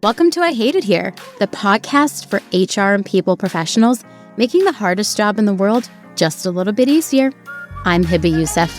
Welcome to I Hate It Here, the podcast for HR and people professionals, making the hardest job in the world just a little bit easier. I'm Hebba Youssef.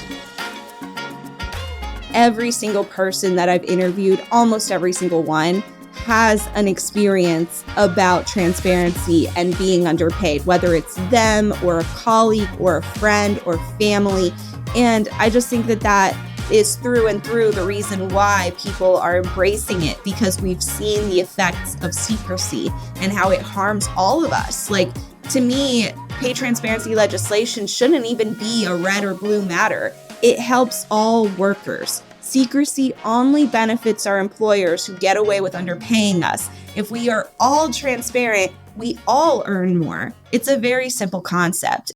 Every single person that I've interviewed, almost every single one, has an experience about transparency and being underpaid, whether it's them or a colleague or a friend or family. And I just think that is through and through the reason why people are embracing it, because we've seen the effects of secrecy and how it harms all of us. Like, to me, pay transparency legislation shouldn't even be a red or blue matter. It helps all workers. Secrecy only benefits our employers who get away with underpaying us. If we are all transparent, we all earn more. It's a very simple concept.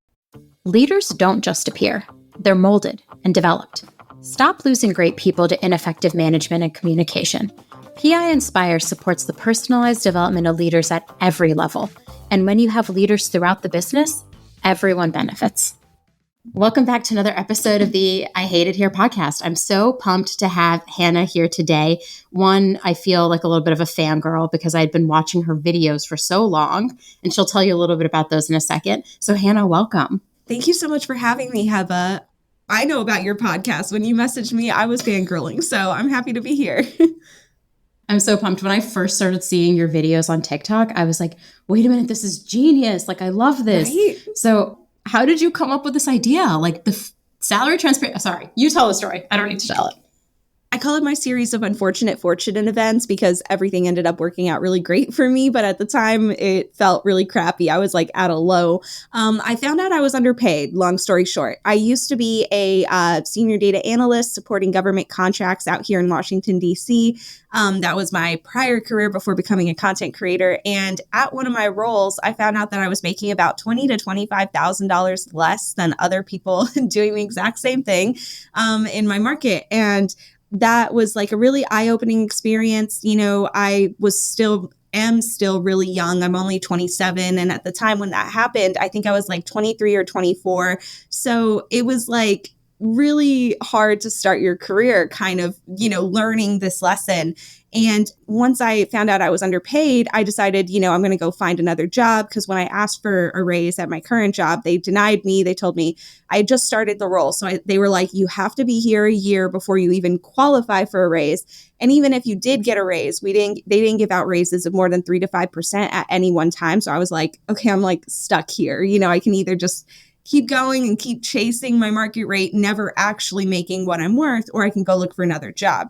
Leaders don't just appear. They're molded and developed. Stop losing great people to ineffective management and communication. PI Inspire supports the personalized development of leaders at every level. And when you have leaders throughout the business, everyone benefits. Welcome back to another episode of the I Hate It Here podcast. I'm so pumped to have Hannah here today. One, I feel like a little bit of a fangirl because I'd been watching her videos for so long, and she'll tell you a little bit about those in a second. So Hannah, welcome. Thank you so much for having me, Hebba. I know about your podcast. When you messaged me, I was fangirling, so I'm happy to be here. I'm so pumped. When I first started seeing your videos on TikTok, I was like, wait a minute, this is genius. Like, I love this. Right? So how did you come up with this idea? Like the salary transparency. Sorry, you tell the story. I don't need to tell it. I call it my series of unfortunate fortunate events because everything ended up working out really great for me. But at the time, it felt really crappy. I was like at a low. I found out I was underpaid, long story short. I used to be a senior data analyst supporting government contracts out here in Washington, D.C. That was my prior career before becoming a content creator. And at one of my roles, I found out that I was making about $20,000 to $25,000 less than other people doing the exact same thing in my market. And that was like a really eye-opening experience. You know, I am still really young. I'm only 27. And at the time when that happened, I think I was like 23 or 24. So it was like really hard to start your career kind of, learning this lesson. And once I found out I was underpaid, I decided, I'm going to go find another job, because when I asked for a raise at my current job, they denied me. They told me I had just started the role. So they were like, you have to be here a year before you even qualify for a raise. And even if you did get a raise, they didn't give out raises of more than 3 to 5% at any one time. So I was like, okay, I'm like stuck here. I can either just keep going and keep chasing my market rate, never actually making what I'm worth, or I can go look for another job.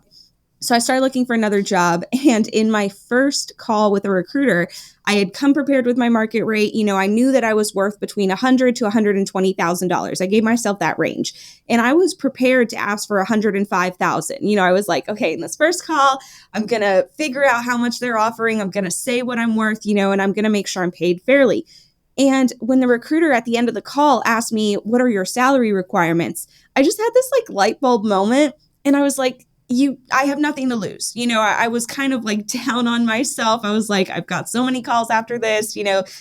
So I started looking for another job. And in my first call with a recruiter, I had come prepared with my market rate. I knew that I was worth between $100,000 to $120,000. I gave myself that range. And I was prepared to ask for $105,000. I was like, okay, in this first call, I'm going to figure out how much they're offering. I'm going to say what I'm worth, and I'm going to make sure I'm paid fairly. And when the recruiter at the end of the call asked me, what are your salary requirements? I just had this like light bulb moment. And I was like, I have nothing to lose. I was kind of like down on myself. I was like, I've got so many calls after this.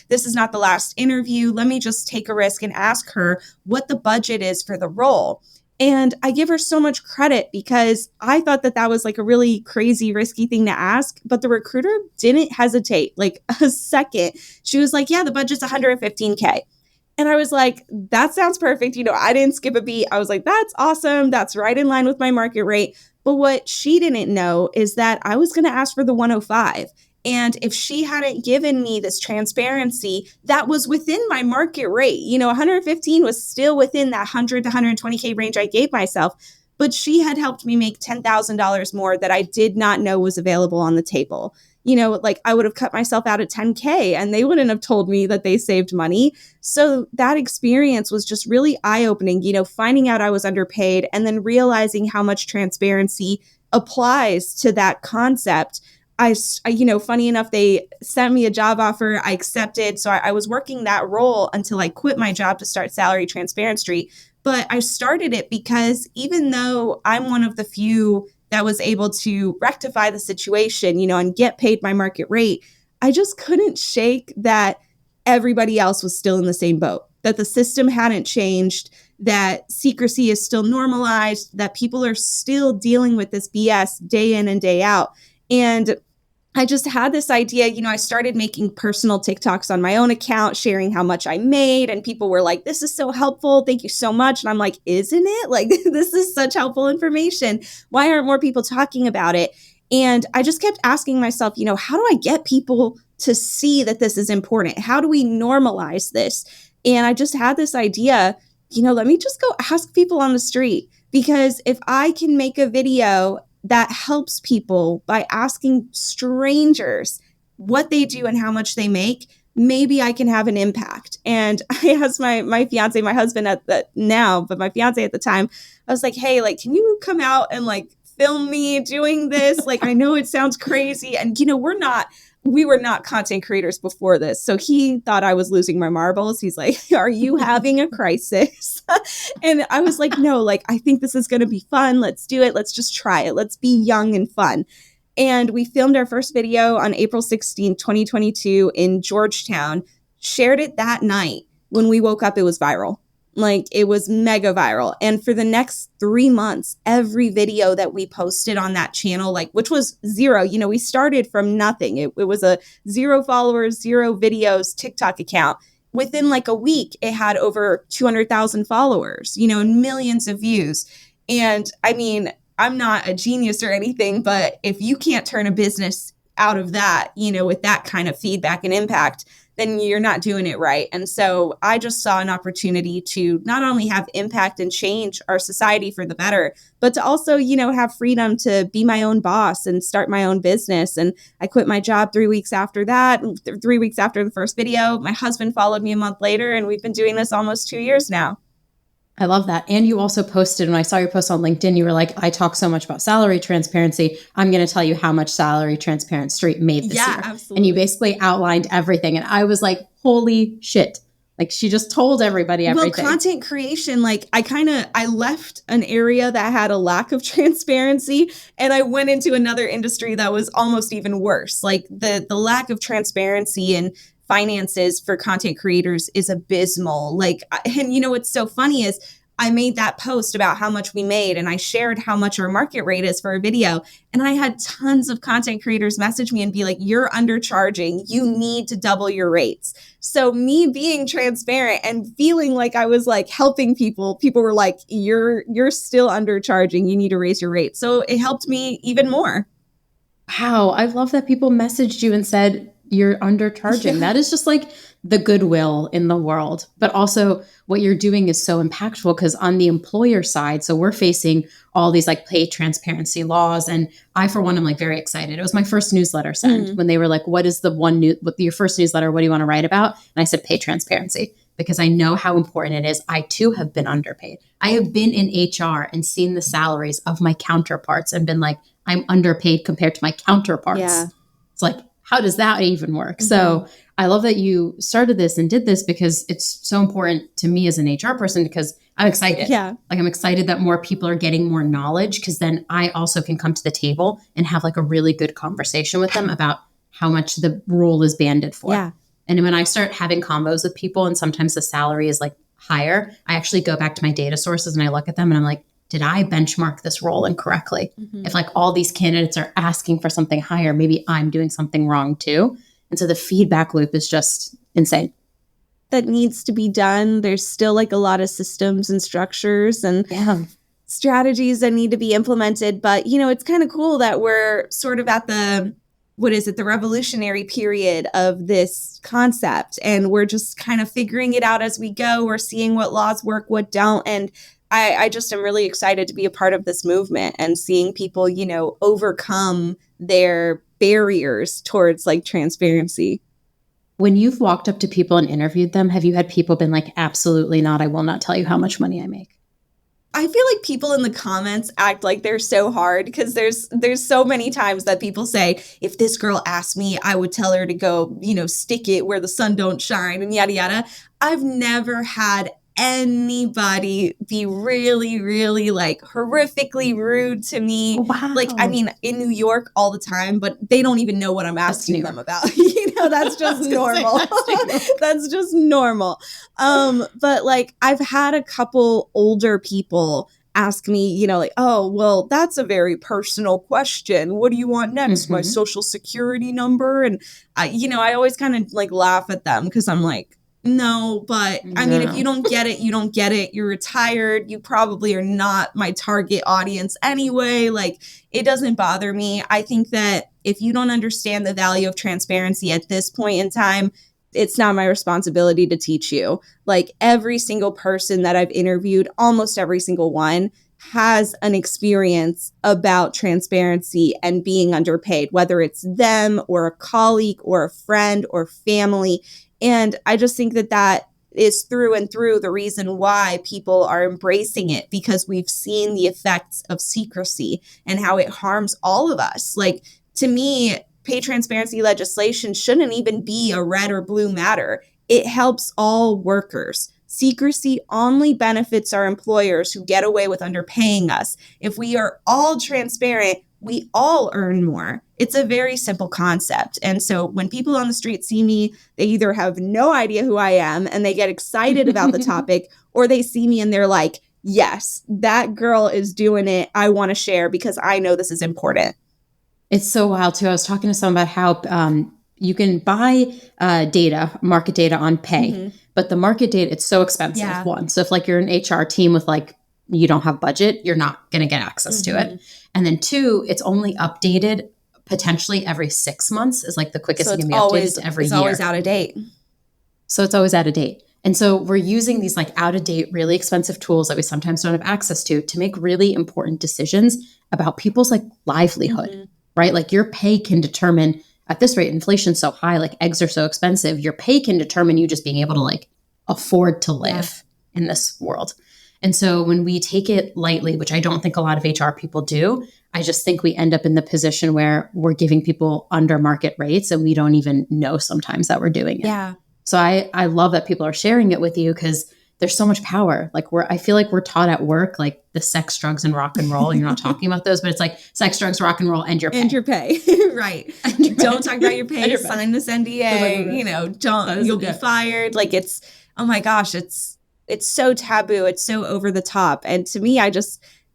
This is not the last interview. Let me just take a risk and ask her what the budget is for the role. And I give her so much credit because I thought that was like a really crazy, risky thing to ask. But the recruiter didn't hesitate like a second. She was like, yeah, the budget's $115K. And I was like, that sounds perfect. I didn't skip a beat. I was like, that's awesome. That's right in line with my market rate. But what she didn't know is that I was going to ask for the 105. And if she hadn't given me this transparency, that was within my market rate. 115 was still within that 100 to 120K range I gave myself. But she had helped me make $10,000 more that I did not know was available on the table. Like I would have cut myself out at 10K and they wouldn't have told me that they saved money. So that experience was just really eye-opening, finding out I was underpaid and then realizing how much transparency applies to that concept. I funny enough, they sent me a job offer. I accepted. So I was working that role until I quit my job to start Salary Transparency. But I started it because even though I'm one of the few that was able to rectify the situation, and get paid my market rate, I just couldn't shake that everybody else was still in the same boat, that the system hadn't changed, that secrecy is still normalized, that people are still dealing with this BS day in and day out. And I just had this idea, I started making personal TikToks on my own account, sharing how much I made. And people were like, this is so helpful. Thank you so much. And I'm like, isn't it? Like, this is such helpful information. Why aren't more people talking about it? And I just kept asking myself, how do I get people to see that this is important? How do we normalize this? And I just had this idea, let me just go ask people on the street, because if I can make a video that helps people by asking strangers what they do and how much they make, maybe I can have an impact. And I asked my fiance, my husband but my fiance at the time, I was like, hey, like, can you come out and like film me doing this? Like, I know it sounds crazy. And, we were not content creators before this. So he thought I was losing my marbles. He's like, are you having a crisis? And I was like, no, like, I think this is going to be fun. Let's do it. Let's just try it. Let's be young and fun. And we filmed our first video on April 16th, 2022 in Georgetown, shared it that night. When we woke up, it was viral. Like, it was mega viral. And for the next 3 months, every video that we posted on that channel, like, which was zero, we started from nothing. It was a 0 followers, 0 videos TikTok account. Within like a week, it had over 200,000 followers, and millions of views. And I mean, I'm not a genius or anything, but if you can't turn a business out of that, with that kind of feedback and impact, then you're not doing it right. And so I just saw an opportunity to not only have impact and change our society for the better, but to also, have freedom to be my own boss and start my own business. And I quit my job 3 weeks after that, 3 weeks after the first video. My husband followed me a month later, and we've been doing this almost 2 years now. I love that. And you also posted, when I saw your post on LinkedIn, you were like, I talk so much about salary transparency. I'm going to tell you how much Salary Transparent Street made this year. Absolutely. And you basically outlined everything. And I was like, holy shit. Like, she just told everybody everything. Well, content creation, like, I left an area that had a lack of transparency, and I went into another industry that was almost even worse. Like, the lack of transparency and finances for content creators is abysmal. Like, and what's so funny is I made that post about how much we made, and I shared how much our market rate is for a video. And I had tons of content creators message me and be like, you're undercharging. You need to double your rates. So me being transparent and feeling like I was like helping people were like, you're still undercharging. You need to raise your rate. So it helped me even more. Wow. I love that people messaged you and said, you're undercharging. Yeah. That is just like the goodwill in the world. But also what you're doing is so impactful, because on the employer side, so we're facing all these like pay transparency laws. And I, for one, am like very excited. It was my first newsletter sent when they were like, what is the your first newsletter? What do you want to write about? And I said, pay transparency, because I know how important it is. I too have been underpaid. I have been in HR and seen the salaries of my counterparts and been like, I'm underpaid compared to my counterparts. Yeah. It's like, how does that even work? So I love that you started this and did this, because it's so important to me as an HR person, because I'm excited. Yeah. Like, I'm excited that more people are getting more knowledge, because then I also can come to the table and have like a really good conversation with them about how much the role is banded for. Yeah. And when I start having combos with people and sometimes the salary is like higher, I actually go back to my data sources and I look at them and I'm like, did I benchmark this role incorrectly? If like all these candidates are asking for something higher, maybe I'm doing something wrong too. And so the feedback loop is just insane. That needs to be done. There's still like a lot of systems and structures and strategies that need to be implemented. But, it's kind of cool that we're sort of at the revolutionary period of this concept. And we're just kind of figuring it out as we go. We're seeing what laws work, what don't. And I just am really excited to be a part of this movement and seeing people, overcome their barriers towards like transparency. When you've walked up to people and interviewed them, have you had people been like, absolutely not, I will not tell you how much money I make? I feel like people in the comments act like they're so hard, because there's so many times that people say, if this girl asked me, I would tell her to go, stick it where the sun don't shine and yada, yada. I've never had anybody be really, really like horrifically rude to me. Wow. Like, I mean, in New York all the time, but they don't even know what I'm asking them about. That's just normal. That's just normal. But like, I've had a couple older people ask me, like, oh, well, that's a very personal question. What do you want next? My social security number? And I always kind of like laugh at them because I'm like, no, but I mean, if you don't get it, you don't get it. You're retired. You probably are not my target audience anyway. Like, it doesn't bother me. I think that if you don't understand the value of transparency at this point in time, it's not my responsibility to teach you. Like, every single person that I've interviewed, almost every single one, has an experience about transparency and being underpaid, whether it's them or a colleague or a friend or family. And I just think that is through and through the reason why people are embracing it, because we've seen the effects of secrecy and how it harms all of us. Like, to me, pay transparency legislation shouldn't even be a red or blue matter. It helps all workers. Secrecy only benefits our employers who get away with underpaying us. If we are all transparent, we all earn more. It's a very simple concept. And so when people on the street see me, they either have no idea who I am and they get excited about the topic, or they see me and they're like, yes, that girl is doing it. I want to share because I know this is important. It's so wild too. I was talking to someone about how you can buy market data on pay, but the market data, it's so expensive. One. So if like you're an HR team with like, you don't have budget, you're not going to get access to it. And then two, it's only updated potentially every 6 months is like the quickest it can be updated every year. It's always out of date. So it's always out of date. And so we're using these like out of date, really expensive tools that we sometimes don't have access to make really important decisions about people's like livelihood, right? Like your pay can determine, at this rate, inflation's so high, like eggs are so expensive, your pay can determine you just being able to like afford to live in this world. And so when we take it lightly, which I don't think a lot of HR people do, I just think we end up in the position where we're giving people under market rates and we don't even know sometimes that we're doing it. Yeah. So I love that people are sharing it with you because there's so much power. Like I feel like we're taught at work, like the sex, drugs, and rock and roll. You're not talking about those, but it's like sex, drugs, rock and roll, and your pay. And your pay. Right. Don't talk about your pay. Sign this NDA. You'll be fired. Like oh my gosh, it's so taboo. It's so over the top. And to me,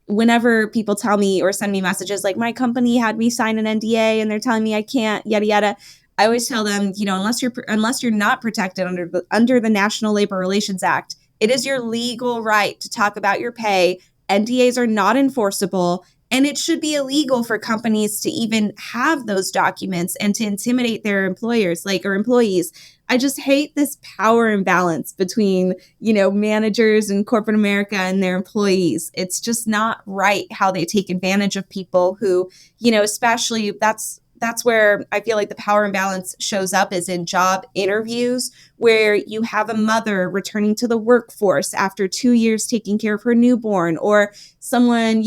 whenever people tell me or send me messages like my company had me sign an NDA and they're telling me I can't, yada, yada, I always tell them, unless you're not protected under the National Labor Relations Act, it is your legal right to talk about your pay. NDAs are not enforceable, and it should be illegal for companies to even have those documents and to intimidate their employers, or employees. I just hate this power imbalance between, managers in corporate America and their employees. It's just not right how they take advantage of people who, especially that's where I feel like the power imbalance shows up is in job interviews, where you have a mother returning to the workforce after 2 years taking care of her newborn, or someone,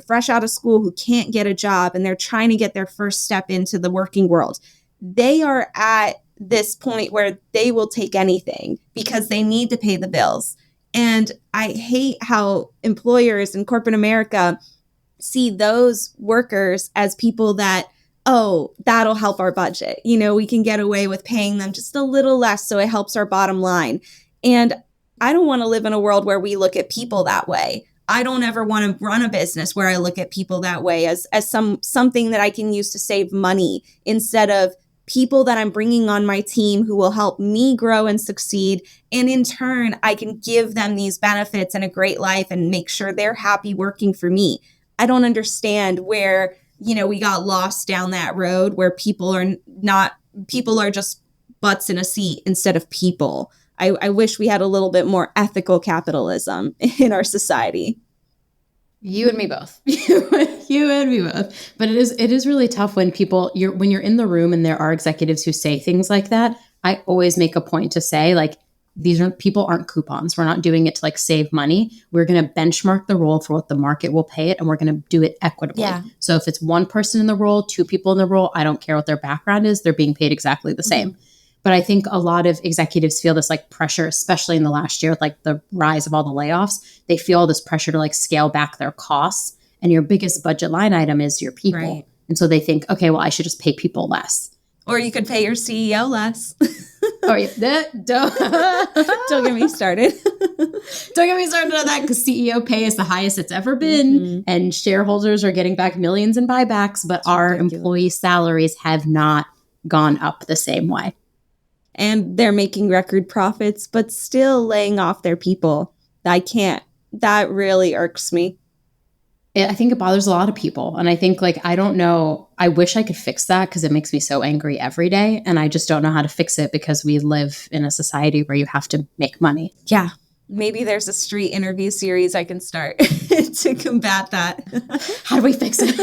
fresh out of school who can't get a job and they're trying to get their first step into the working world. They are at this point where they will take anything because they need to pay the bills. And I hate how employers in corporate America see those workers as people that, oh, that'll help our budget. We can get away with paying them just a little less so it helps our bottom line. And I don't want to live in a world where we look at people that way. I don't ever want to run a business where I look at people that way as something that I can use to save money instead of people that I'm bringing on my team who will help me grow and succeed. And in turn, I can give them these benefits and a great life and make sure they're happy working for me. I don't understand where we got lost down that road where people are just butts in a seat instead of people. I wish we had a little bit more ethical capitalism in our society. You and me both. You and me both. But it is really tough when when you're in the room and there are executives who say things like that. I always make a point to say, like, people aren't coupons. We're not doing it to like save money. We're going to benchmark the role for what the market will pay it, and we're going to do it equitably. Yeah. So if it's one person in the role, two people in the role, I don't care what their background is, they're being paid exactly the same. But I think a lot of executives feel this like pressure, especially in the last year with like the rise of all the layoffs. They feel this pressure to like scale back their costs, and your biggest budget line item is your people. Right. And so they think, okay, well, I should just pay people less. Or you could pay your CEO less. Or don't get me started. Don't get me started on that, because CEO pay is the highest it's ever been, and shareholders are getting back millions in buybacks, but our employee salaries have not gone up the same way. And they're making record profits, but still laying off their people. That really irks me. I think it bothers a lot of people. And I think, I don't know, I wish I could fix that, because it makes me so angry every day. And I just don't know how to fix it, because we live in a society where you have to make money. Yeah. Maybe there's a street interview series I can start to combat that. How do we fix it?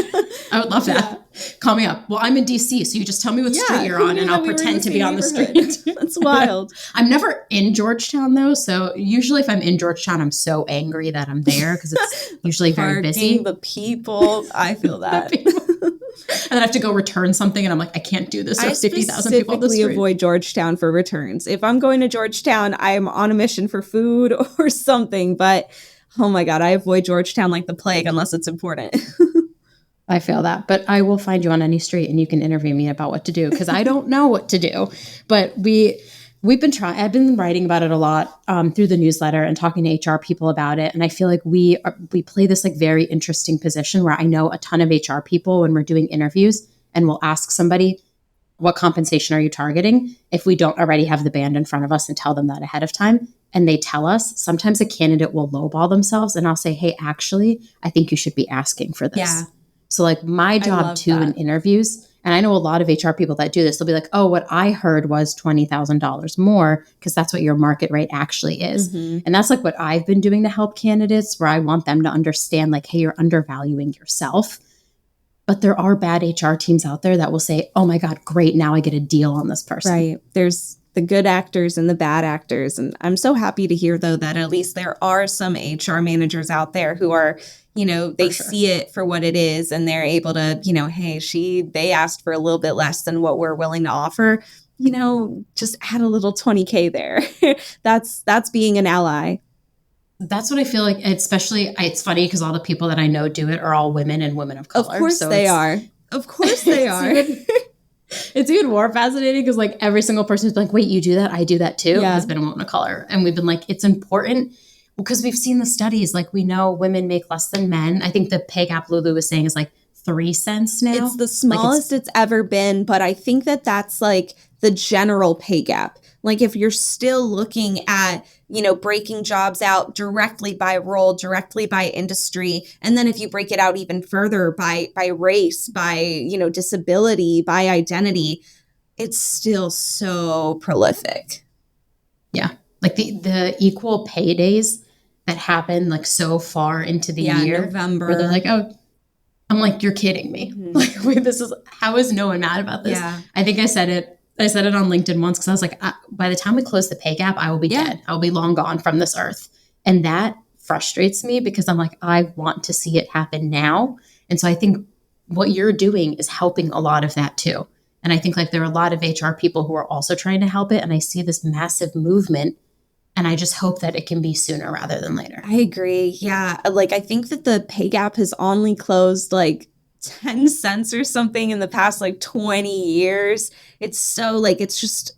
I would love that. Yeah. Call me up. Well, I'm in DC, so you just tell me what street you're on, and I'll pretend to be on the street. That's wild. I'm never in Georgetown, though, so usually if I'm in Georgetown, I'm so angry that I'm there, because it's usually very busy. The people, I feel that. And then I have to go return something, and I'm like, I can't do this. There's 50,000 people on the street. I avoid Georgetown for returns. If I'm going to Georgetown, I'm on a mission for food or something. But, oh my God, I avoid Georgetown like the plague unless it's important. I feel that. But I will find you on any street, and you can interview me about what to do, because I don't know what to do. But we've been trying. I've been writing about it a lot through the newsletter and talking to HR people about it. And I feel like we play this very interesting position where I know a ton of HR people when we're doing interviews, and we'll ask somebody, what compensation are you targeting? If we don't already have the band in front of us and tell them that ahead of time, and they tell us, sometimes a candidate will lowball themselves, and I'll say, hey, actually, I think you should be asking for this. Yeah. So my job too in interviews, and I know a lot of HR people that do this, they'll be like, oh, what I heard was $20,000 more, because that's what your market rate actually is. And that's what I've been doing to help candidates, where I want them to understand, hey, you're undervaluing yourself. But there are bad HR teams out there that will say, oh my God, great, now I get a deal on this person. Right. There's the good actors and the bad actors. And I'm so happy to hear, though, that at least there are some HR managers out there who are, they see it for what it is, and they're able to, hey, they asked for a little bit less than what we're willing to offer, just add a little 20K there. That's being an ally. That's what I feel like, especially, it's funny because all the people that I know do it are all women and women of color. Of course they are. Of course they are. It's even more fascinating because every single person is like, wait, you do that? I do that too. Yeah. Has been a woman of color. And we've been it's important because we've seen the studies. We know women make less than men. I think the pay gap Lulu was saying is 3 cents now. It's the smallest it's ever been. But I think that's the general pay gap. If you're still looking at, breaking jobs out directly by role, directly by industry, and then if you break it out even further by race, by, disability, by identity, it's still so prolific. Yeah. The equal pay days that happen so far into the year. November. Where they're oh, I'm you're kidding me. How is no one mad about this? Yeah. I think I said it on LinkedIn once, because I was by the time we close the pay gap, I will be dead. I will be long gone from this earth. And that frustrates me because I'm I want to see it happen now. And so I think what you're doing is helping a lot of that too. And I think there are a lot of HR people who are also trying to help it. And I see this massive movement, and I just hope that it can be sooner rather than later. I agree. Yeah. I think that the pay gap has only closed 10 cents or something in the past 20 years. It's so it's just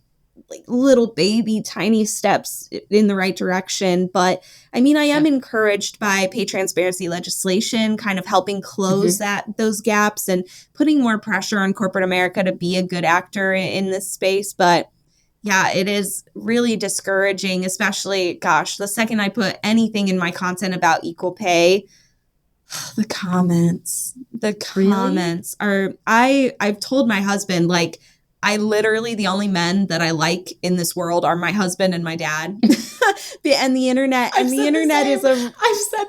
little baby tiny steps in the right direction. But I mean, I am encouraged by pay transparency legislation kind of helping close those gaps and putting more pressure on corporate America to be a good actor in this space. But yeah, it is really discouraging, especially, the second I put anything in my content about equal pay, the comments are, I've told my husband, I literally, the only men that I like in this world are my husband and my dad. And the internet, I've said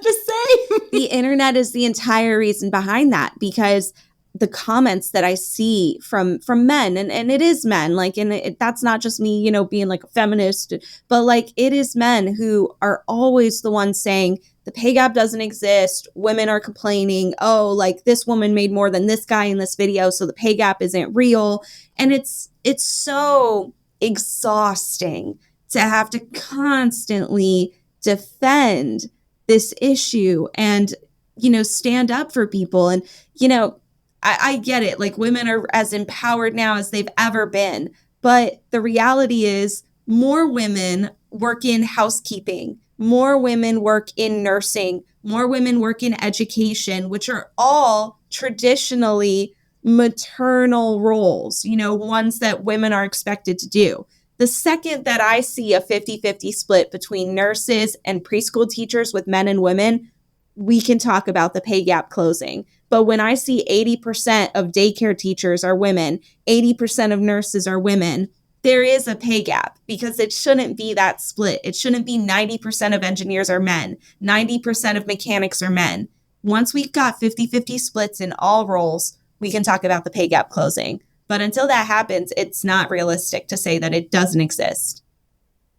the same. The internet is the entire reason behind that, because the comments that I see from men, and it is men, that's not just me, being a feminist, but it is men who are always the ones saying the pay gap doesn't exist. Women are complaining, oh, this woman made more than this guy in this video, so the pay gap isn't real. And it's so exhausting to have to constantly defend this issue and, stand up for people. And, I get it. Like, women are as empowered now as they've ever been. But the reality is more women work in housekeeping, more women work in nursing, more women work in education, which are all traditionally maternal roles, ones that women are expected to do. The second that I see a 50-50 split between nurses and preschool teachers with men and women, we can talk about the pay gap closing. But when I see 80% of daycare teachers are women, 80% of nurses are women, there is a pay gap, because it shouldn't be that split. It shouldn't be 90% of engineers are men, 90% of mechanics are men. Once we've got 50-50 splits in all roles, we can talk about the pay gap closing. But until that happens, it's not realistic to say that it doesn't exist.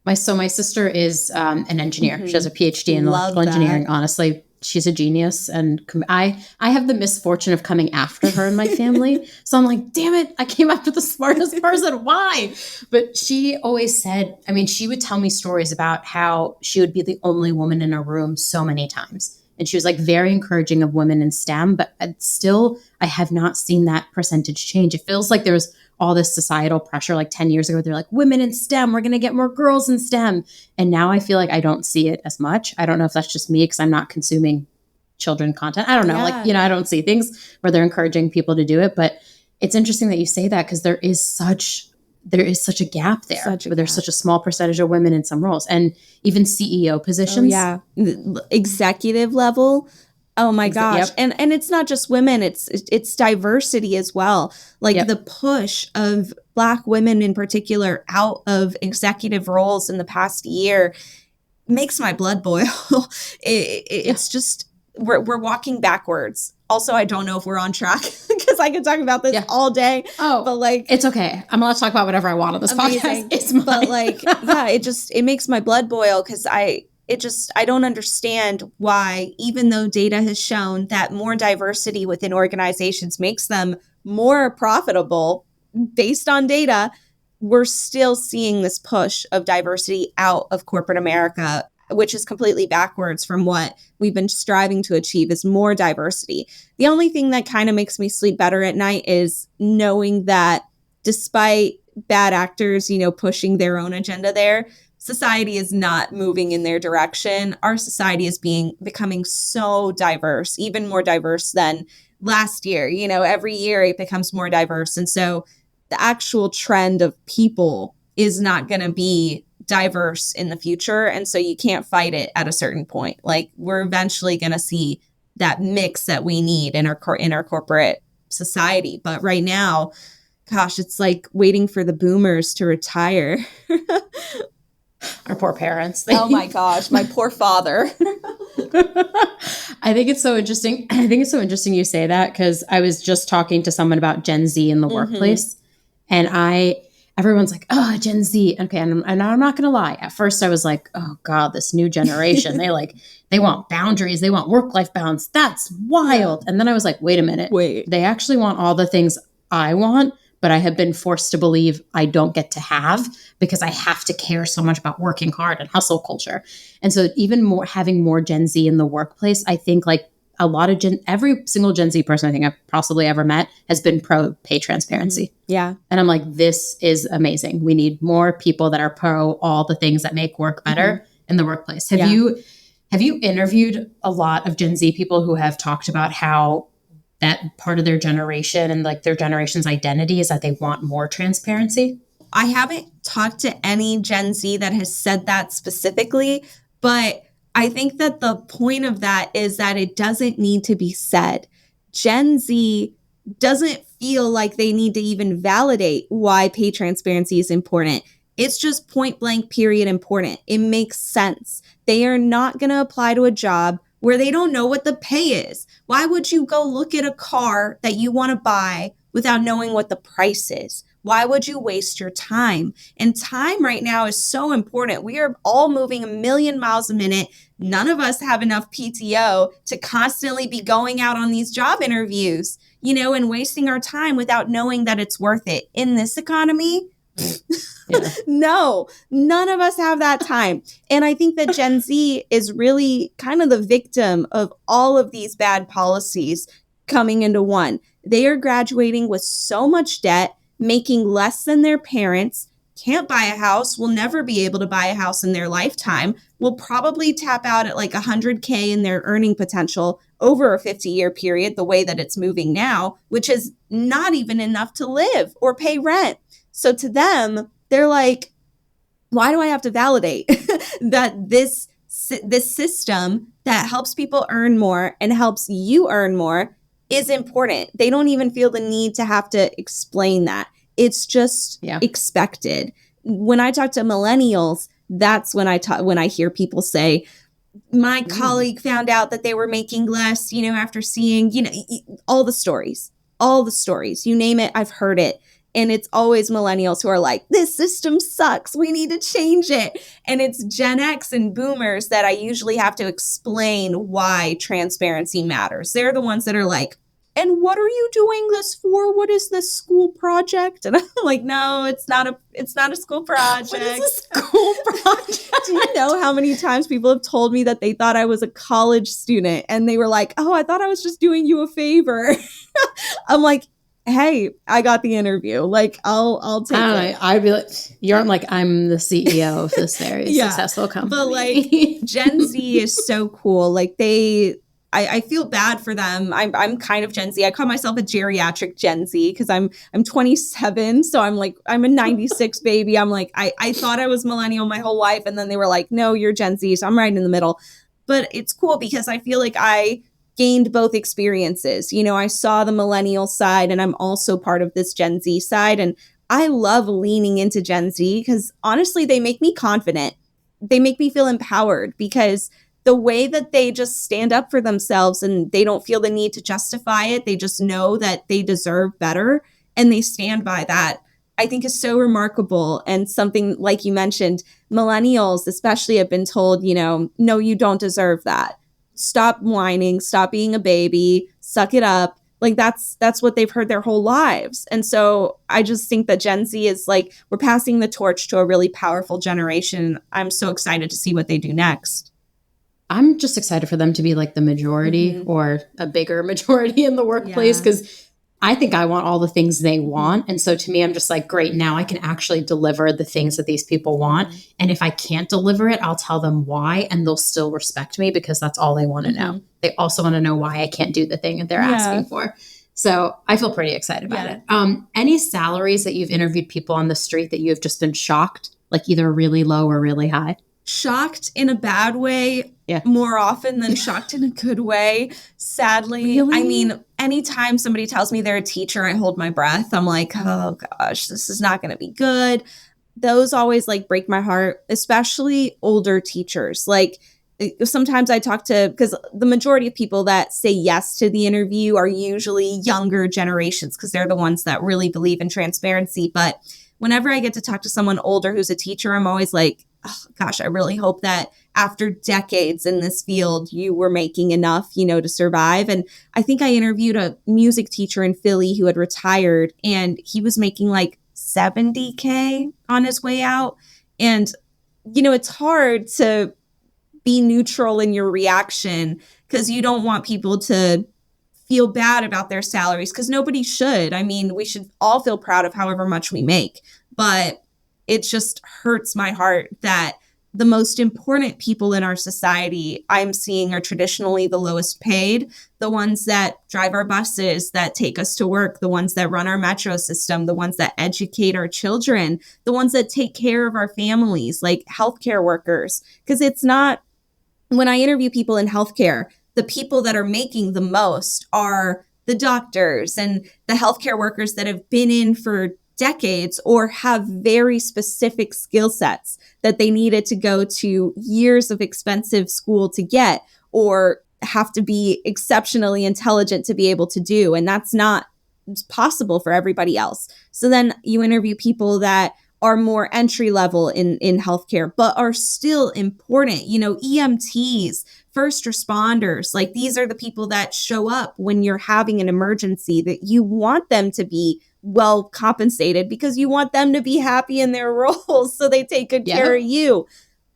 My sister is an engineer. She has a PhD in electrical engineering. Honestly, she's a genius. And I have the misfortune of coming after her in my family. So I'm like, damn it, I came after the smartest person. Why? But she always said, she would tell me stories about how she would be the only woman in a room so many times. And she was like very encouraging of women in STEM, but still, I have not seen that percentage change. It feels like there's all this societal pressure. Like 10 years ago, they're like, women in STEM, we're going to get more girls in STEM. And now I feel like I don't see it as much. I don't know if that's just me because I'm not consuming children content. I don't know. Yeah. I don't see things where they're encouraging people to do it. But it's interesting that you say that, because there is such a gap there. There's such a small percentage of women in some roles, and even CEO positions. Oh, yeah. Executive level. Oh my gosh. Yep. And it's not just women, it's diversity as well. Like the push of Black women in particular out of executive roles in the past year makes my blood boil. It's just we're walking backwards. Also, I don't know if we're on track, because I could talk about this all day. Oh, but it's okay. I'm allowed to talk about whatever I want on this podcast. It's mine. But it makes my blood boil, because I don't understand why, even though data has shown that more diversity within organizations makes them more profitable based on data, we're still seeing this push of diversity out of corporate America, which is completely backwards from what we've been striving to achieve, is more diversity. The only thing that kind of makes me sleep better at night is knowing that despite bad actors, pushing their own agenda there, society is not moving in their direction. Our society is becoming so diverse, even more diverse than last year. Every year it becomes more diverse. And so the actual trend of people is not going to be diverse in the future. And so you can't fight it at a certain point. Like, we're eventually going to see that mix that we need in our corporate society. But right now, gosh, it's like waiting for the boomers to retire. Our poor parents. Oh my gosh, my poor father. I think it's so interesting. You say that, because I was just talking to someone about Gen Z in the workplace, and everyone's like, oh, Gen Z. Okay. And I'm not going to lie. At first I was like, oh God, this new generation, they want boundaries. They want work-life balance. That's wild. Yeah. And then I was like, wait a minute. They actually want all the things I want, but I have been forced to believe I don't get to have, because I have to care so much about working hard and hustle culture. And so even more, having more Gen Z in the workplace, I think like a lot of every single Gen Z person I think I've possibly ever met has been pro pay transparency. Yeah. And I'm like, this is amazing. We need more people that are pro all the things that make work better in the workplace. Have you interviewed a lot of Gen Z people who have talked about how that part of their generation and like their generation's identity is that they want more transparency? I haven't talked to any Gen Z that has said that specifically, but I think that the point of that is that it doesn't need to be said. Gen Z doesn't feel like they need to even validate why pay transparency is important. It's just point blank, period, important. It makes sense. They are not going to apply to a job where they don't know what the pay is. Why would you go look at a car that you want to buy without knowing what the price is? Why would you waste your time? And time right now is so important. We are all moving 1,000,000 miles a minute. None of us have enough PTO to constantly be going out on these job interviews, and wasting our time without knowing that it's worth it. In this economy, no, none of us have that time. And I think that Gen Z is really kind of the victim of all of these bad policies coming into one. They are graduating with so much debt, making less than their parents, can't buy a house, will never be able to buy a house in their lifetime, will probably tap out at like 100K in their earning potential over a 50-year period, the way that it's moving now, which is not even enough to live or pay rent. So to them, they're like, why do I have to validate that this system that helps people earn more and helps you earn more is important? They don't even feel the need to have to explain that. It's just expected. When I talk to millennials, that's when I hear people say, my colleague found out that they were making less, after seeing, all the stories, you name it, I've heard it. And it's always millennials who are like, this system sucks, we need to change it. And it's Gen X and boomers that I usually have to explain why transparency matters. They're the ones that are like, and what are you doing this for? What is this school project? And I'm like, no, it's not a school project. What is a school project? Do you know how many times people have told me that they thought I was a college student and they were like, oh, I thought I was just doing you a favor. I'm like, hey, I got the interview. Like, I'll take it. I'd be like, you aren't like, I'm the CEO of this very successful company. But like, Gen Z is so cool. Like I feel bad for them. I'm kind of Gen Z. I call myself a geriatric Gen Z because I'm 27. So I'm a 96 baby. I'm like, I thought I was millennial my whole life. And then they were like, no, you're Gen Z. So I'm right in the middle. But it's cool because I feel like I gained both experiences. I saw the millennial side and I'm also part of this Gen Z side. And I love leaning into Gen Z because honestly, they make me confident. They make me feel empowered because the way that they just stand up for themselves and they don't feel the need to justify it. They just know that they deserve better and they stand by that. I think is so remarkable. And something like you mentioned, millennials especially have been told, no, you don't deserve that. Stop whining, stop being a baby, suck it up. Like that's what they've heard their whole lives. And so I just think that Gen Z is like, we're passing the torch to a really powerful generation. I'm so excited to see what they do next. I'm just excited for them to be like the majority or a bigger majority in the workplace because I think I want all the things they want. And so to me, I'm just like, great, now I can actually deliver the things that these people want. And if I can't deliver it, I'll tell them why and they'll still respect me because that's all they want to know. They also want to know why I can't do the thing that they're asking for. So I feel pretty excited about it. Any salaries that you've interviewed people on the street that you have just been shocked, like either really low or really high? Shocked in a bad way more often than shocked in a good way. Sadly, really? I mean, anytime somebody tells me they're a teacher, I hold my breath. I'm like, oh gosh, this is not going to be good. Those always like break my heart, especially older teachers. Like sometimes I talk to, because the majority of people that say yes to the interview are usually younger generations because they're the ones that really believe in transparency. But whenever I get to talk to someone older who's a teacher, I'm always like, oh, gosh, I really hope that after decades in this field, you were making enough, to survive. And I think I interviewed a music teacher in Philly who had retired and he was making like 70K on his way out. And, it's hard to be neutral in your reaction because you don't want people to feel bad about their salaries because nobody should. I mean, we should all feel proud of however much we make, but it just hurts my heart that the most important people in our society I'm seeing are traditionally the lowest paid, the ones that drive our buses, that take us to work, the ones that run our metro system, the ones that educate our children, the ones that take care of our families, like healthcare workers. Because it's not, when I interview people in healthcare, the people that are making the most are the doctors and the healthcare workers that have been in for decades or have very specific skill sets that they needed to go to years of expensive school to get or have to be exceptionally intelligent to be able to do. And that's not possible for everybody else. So then you interview people that are more entry level in healthcare, but are still important. EMTs, first responders, like these are the people that show up when you're having an emergency that you want them to be well compensated because you want them to be happy in their roles so they take good care of you.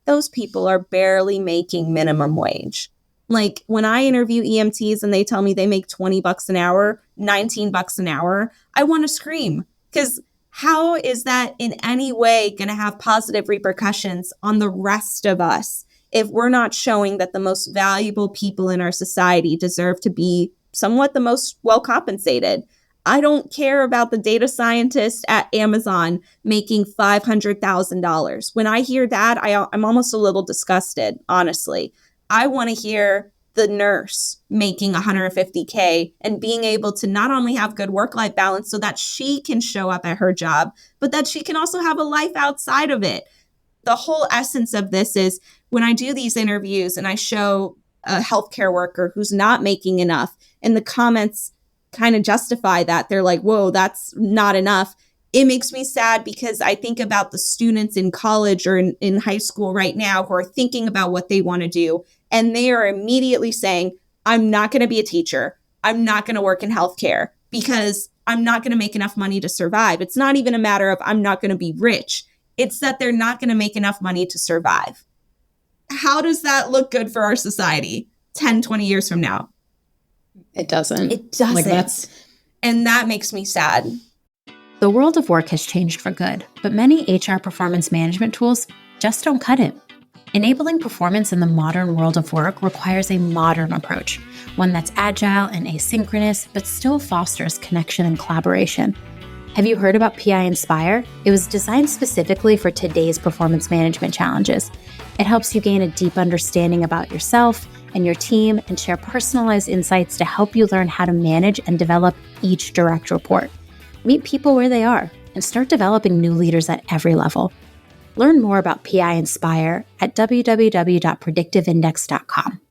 Those people are barely making minimum wage. Like when I interview EMTs and they tell me they make $20 an hour, $19 an hour, I want to scream, because how is that in any way going to have positive repercussions on the rest of us if we're not showing that the most valuable people in our society deserve to be somewhat the most well compensated? I don't care about the data scientist at Amazon making $500,000. When I hear that, I'm almost a little disgusted, honestly. I want to hear the nurse making 150K and being able to not only have good work-life balance so that she can show up at her job, but that she can also have a life outside of it. The whole essence of this is when I do these interviews and I show a healthcare worker who's not making enough, and the comments kind of justify that. They're like, whoa, that's not enough. It makes me sad because I think about the students in college or in high school right now who are thinking about what they want to do. And they are immediately saying, I'm not going to be a teacher. I'm not going to work in healthcare because I'm not going to make enough money to survive. It's not even a matter of I'm not going to be rich. It's that they're not going to make enough money to survive. How does that look good for our society 10, 20 years from now? It doesn't. It doesn't. And that makes me sad. The world of work has changed for good, but many HR performance management tools just don't cut it. Enabling performance in the modern world of work requires a modern approach, one that's agile and asynchronous, but still fosters connection and collaboration. Have you heard about PI Inspire? It was designed specifically for today's performance management challenges. It helps you gain a deep understanding about yourself and your team and share personalized insights to help you learn how to manage and develop each direct report. Meet people where they are and start developing new leaders at every level. Learn more about PI Inspire at www.predictiveindex.com.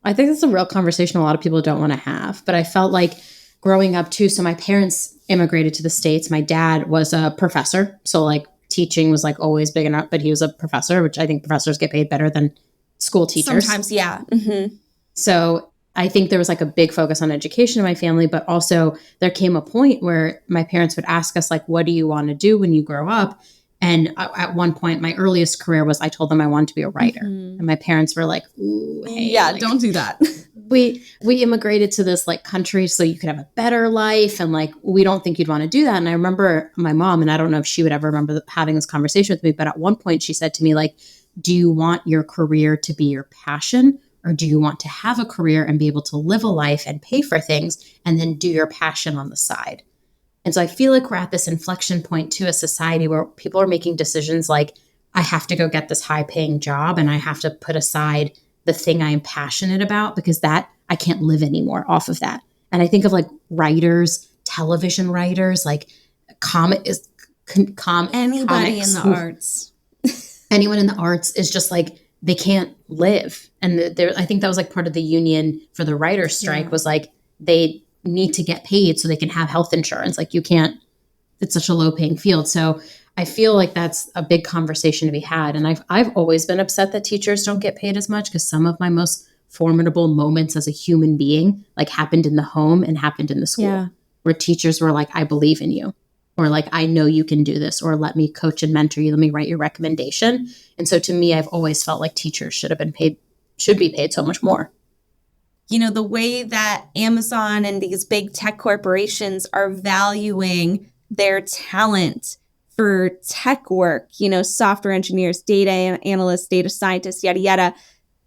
I think this is a real conversation a lot of people don't want to have, but I felt like growing up too, so my parents immigrated to the States. My dad was a professor, so like teaching was like always big enough, but he was a professor, which I think professors get paid better than school teachers. Sometimes, yeah. Mm-hmm. So I think there was like a big focus on education in my family, but also there came a point where my parents would ask us like, what do you want to do when you grow up? And at one point, my earliest career was I told them I wanted to be a writer. Mm-hmm. And my parents were like, ooh, hey, yeah, like, don't do that. we immigrated to this like country so you could have a better life. And like, we don't think you'd want to do that. And I remember my mom, and I don't know if she would ever remember having this conversation with me, but at one point she said to me like, do you want your career to be your passion? Or do you want to have a career and be able to live a life and pay for things and then do your passion on the side? And so I feel like we're at this inflection point to a society where people are making decisions like, I have to go get this high paying job and I have to put aside the thing I am passionate about because that I can't live anymore off of that. And I think of like writers, television writers, like anybody in the arts. Anyone in the arts is just like, they can't live. And I think that was like part of the union for the writer's strike was like, they need to get paid so they can have health insurance. Like you can't, it's such a low paying field. So I feel like that's a big conversation to be had. And I've always been upset that teachers don't get paid as much because some of my most formidable moments as a human being like happened in the home and happened in the school where teachers were like, I believe in you. Or like, I know you can do this, or let me coach and mentor you. Let me write your recommendation. And so to me, I've always felt like teachers should be paid so much more. You know, the way that Amazon and these big tech corporations are valuing their talent for tech work, you know, software engineers, data analysts, data scientists, yada, yada.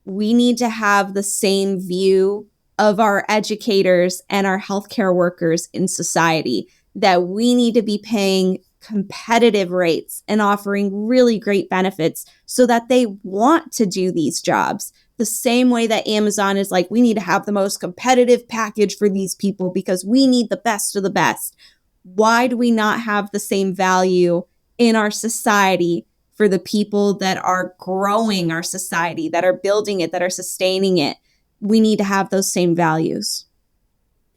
We need to have the same view of our educators and our healthcare workers in society, that we need to be paying competitive rates and offering really great benefits so that they want to do these jobs. The same way that Amazon is like, we need to have the most competitive package for these people because we need the best of the best. Why do we not have the same value in our society for the people that are growing our society, that are building it, that are sustaining it? We need to have those same values.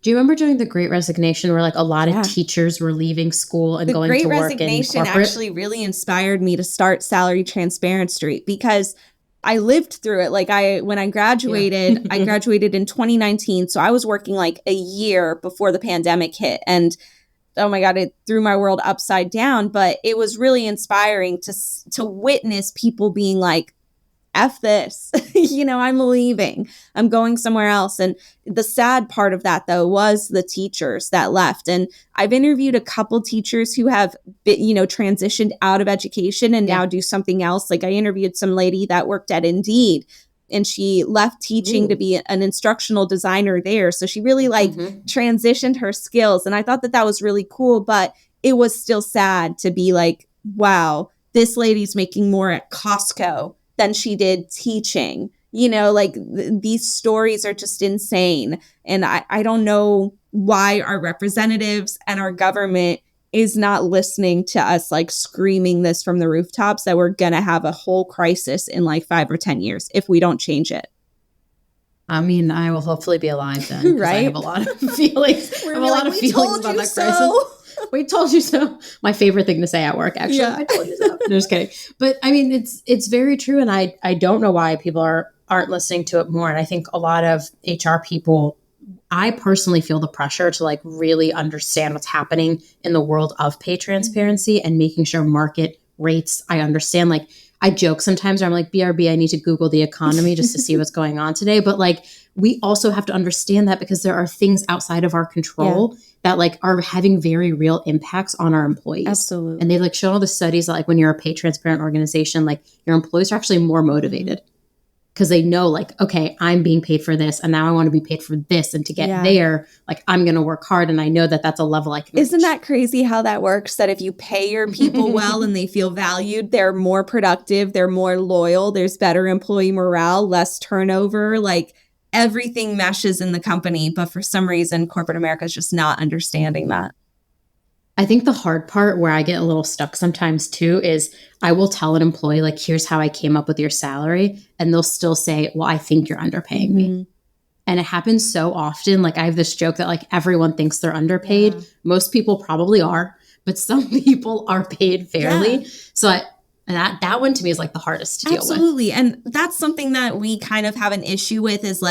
Do you remember during the Great Resignation where like a lot of teachers were leaving school and going to work in corporate? The Great Resignation actually really inspired me to start Salary Transparent Street because I lived through it. Like when I graduated, I graduated in 2019. So I was working like a year before the pandemic hit. And oh my God, it threw my world upside down. But it was really inspiring to witness people being like, F this, I'm leaving. I'm going somewhere else. And the sad part of that, though, was the teachers that left. And I've interviewed a couple teachers who have been, transitioned out of education and now do something else. Like I interviewed some lady that worked at Indeed, and she left teaching to be an instructional designer there. So she really transitioned her skills. And I thought that was really cool, but it was still sad to be like, wow, this lady's making more at Costco than she did teaching. These stories are just insane. And I don't know why our representatives and our government is not listening to us, screaming this from the rooftops that we're going to have a whole crisis in 5 or 10 years if we don't change it. I mean, I will hopefully be alive then. Right. I have a lot of feelings. I have a lot of feelings about that crisis. We told you so. My favorite thing to say at work, actually. Yeah. I told you so. No, just kidding. But I mean, it's very true. And I don't know why people aren't listening to it more. And I think a lot of HR people, I personally feel the pressure to really understand what's happening in the world of pay transparency and making sure market rates, I understand. I joke sometimes where I'm like, BRB, I need to Google the economy just to see what's going on today. But we also have to understand that because there are things outside of our control that are having very real impacts on our employees. Absolutely. And they've shown all the studies that when you're a pay transparent organization, your employees are actually more motivated because they know okay, I'm being paid for this and now I want to be paid for this. And to get there, I'm going to work hard. And I know that that's a level I can reach. Isn't that crazy how that works? That if you pay your people well and they feel valued, they're more productive, they're more loyal, there's better employee morale, less turnover, everything meshes in the company. But for some reason, corporate America is just not understanding that. I think the hard part where I get a little stuck sometimes too is I will tell an employee, here's how I came up with your salary. And they'll still say, well, I think you're underpaying me. And it happens so often. I have this joke that everyone thinks they're underpaid. Yeah. Most people probably are, but some people are paid fairly. Yeah. So that one to me is the hardest to deal with. Absolutely. And that's something that we kind of have an issue with is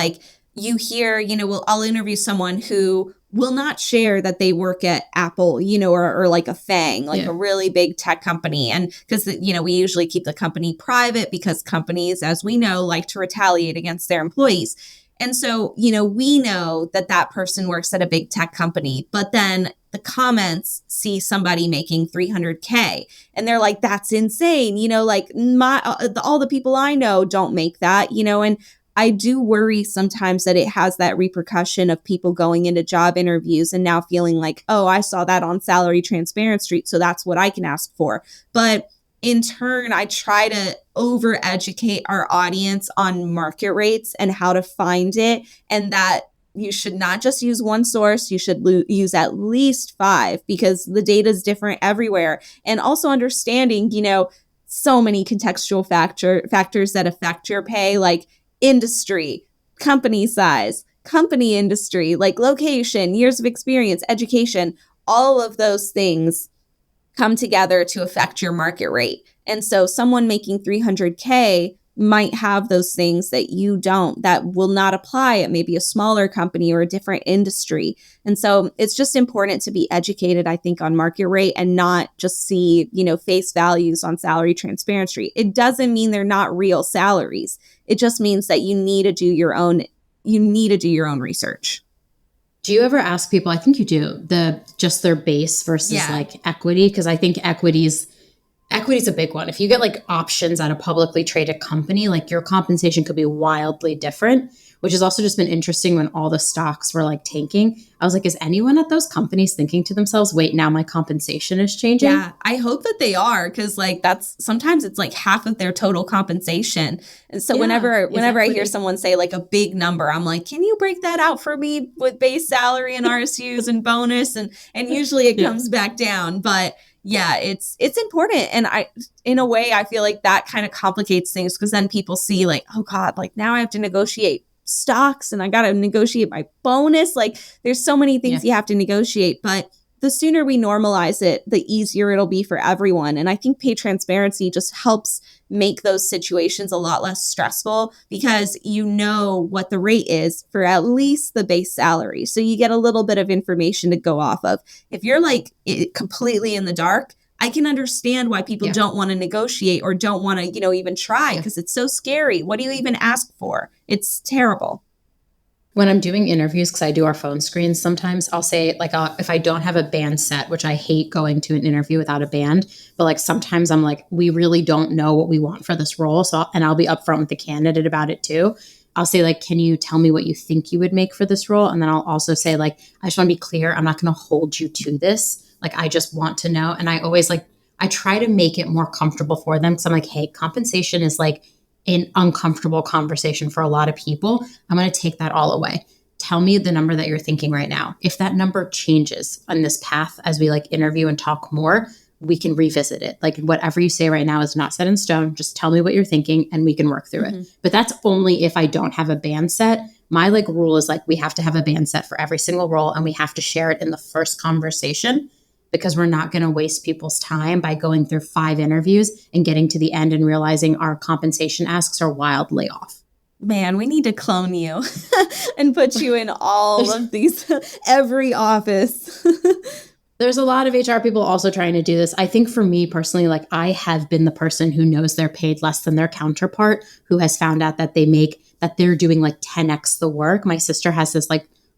you hear, I'll interview someone who will not share that they work at Apple, or a FANG, a really big tech company. And because, we usually keep the company private because companies, as we know, like to retaliate against their employees. And so, we know that person works at a big tech company, but then the comments see somebody making $300K and they're like, that's insane. All the people I know don't make that, and I do worry sometimes that it has that repercussion of people going into job interviews and now feeling like, oh, I saw that on Salary Transparent Street, so that's what I can ask for. But in turn, I try to over-educate our audience on market rates and how to find it, and that you should not just use one source. You should use at least 5 because the data is different everywhere. And also understanding, so many contextual factors that affect your pay, like industry, company size, company industry, location, years of experience, education, all of those things come together to affect your market rate. And so someone making $300K might have those things that you don't, that will not apply at maybe a smaller company or a different industry. And so it's just important to be educated, I think, on market rate and not just see, face values on Salary Transparent Street. It doesn't mean they're not real salaries. It just means that you need to do your own research. Do you ever ask people, I think you do, just their base versus equity? Because I think equity's a big one. If you get options at a publicly traded company, your compensation could be wildly different, which has also just been interesting when all the stocks were tanking. I was like, is anyone at those companies thinking to themselves, wait, now my compensation is changing? Yeah, I hope that they are, because that's sometimes it's half of their total compensation. And so whenever I hear someone say a big number, I'm like, can you break that out for me with base salary and RSUs and bonus? And usually it comes back down. But yeah, it's important. And in a way, I feel like that kind of complicates things because then people see oh God, now I have to negotiate stocks and I got to negotiate my bonus. There's so many things you have to negotiate, but the sooner we normalize it, the easier it'll be for everyone. And I think pay transparency just helps make those situations a lot less stressful because you know what the rate is for at least the base salary. So you get a little bit of information to go off of. If you're completely in the dark, I can understand why people don't want to negotiate or don't want to, even try because it's so scary. What do you even ask for? It's terrible. When I'm doing interviews, because I do our phone screens sometimes, I'll say, like, if I don't have a band set, which I hate going to an interview without a band, but like sometimes I'm like, we really don't know what we want for this role. And I'll be upfront with the candidate about it too. I'll say, like, can you tell me what you think you would make for this role? And then I'll also say, like, I just want to be clear. I'm not going to hold you to this. Like, I just want to know. And I always I try to make it more comfortable for them. Because I'm like, hey, compensation is like an uncomfortable conversation for a lot of people. I'm going to take that all away. Tell me the number that you're thinking right now. If that number changes on this path as we interview and talk more, we can revisit it. Like, whatever you say right now is not set in stone. Just tell me what you're thinking and we can work through it. But that's only if I don't have a band set. My rule is we have to have a band set for every single role and we have to share it in the first conversation, because we're not going to waste people's time by going through 5 interviews and getting to the end and realizing our compensation asks are wildly off. Man, we need to clone you and put you in all of these, every office. There's a lot of HR people also trying to do this. I think for me personally, I have been the person who knows they're paid less than their counterpart, who has found out that they're doing 10x the work. My sister has this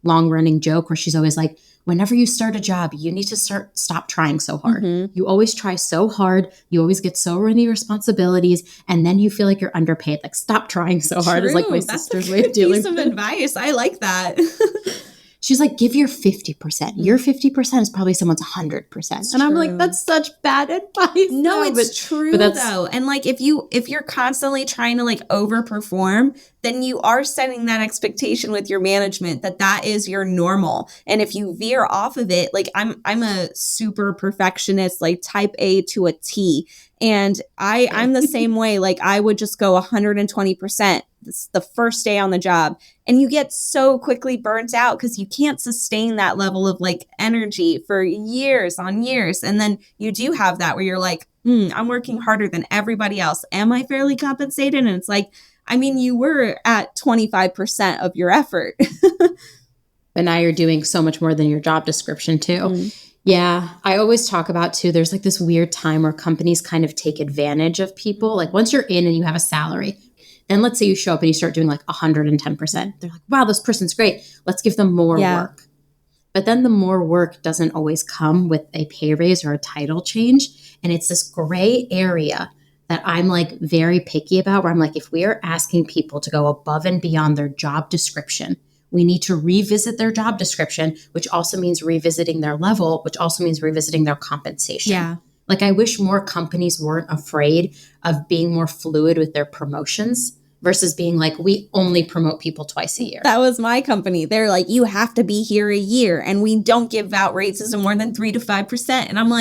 long running joke where she's always like, whenever you start a job, you need to stop trying so hard. You always try so hard. You always get so many responsibilities. And then you feel like you're underpaid. Stop trying so hard. Is my sister's way of dealing with it. Piece of advice. I like that. She's like, give your 50%. Your 50% is probably someone's 100%. And I'm like, that's such bad advice. No, it's true though. And if you're constantly trying to overperform, then you are setting that expectation with your management that is your normal. And if you veer off of it, I'm a super perfectionist, type A to a T. And I'm the same way. I would just go 120%. It's the first day on the job. And you get so quickly burnt out because you can't sustain that level of energy for years on years. And then you do have that where you're like, I'm working harder than everybody else. Am I fairly compensated? And it's you were at 25% of your effort. But now you're doing so much more than your job description too. Yeah. I always talk about too, there's this weird time where companies kind of take advantage of people. Once you're in and you have a salary, then let's say you show up and you start doing 110%. They're like, wow, this person's great. Let's give them more work. But then the more work doesn't always come with a pay raise or a title change. And it's this gray area that I'm very picky about, where I'm if we are asking people to go above and beyond their job description, we need to revisit their job description, which also means revisiting their level, which also means revisiting their compensation. Yeah. I wish more companies weren't afraid of being more fluid with their promotions versus being we only promote people twice a year. That was my company. They're you have to be here a year and we don't give out raises of more than 3 to 5%. And I'm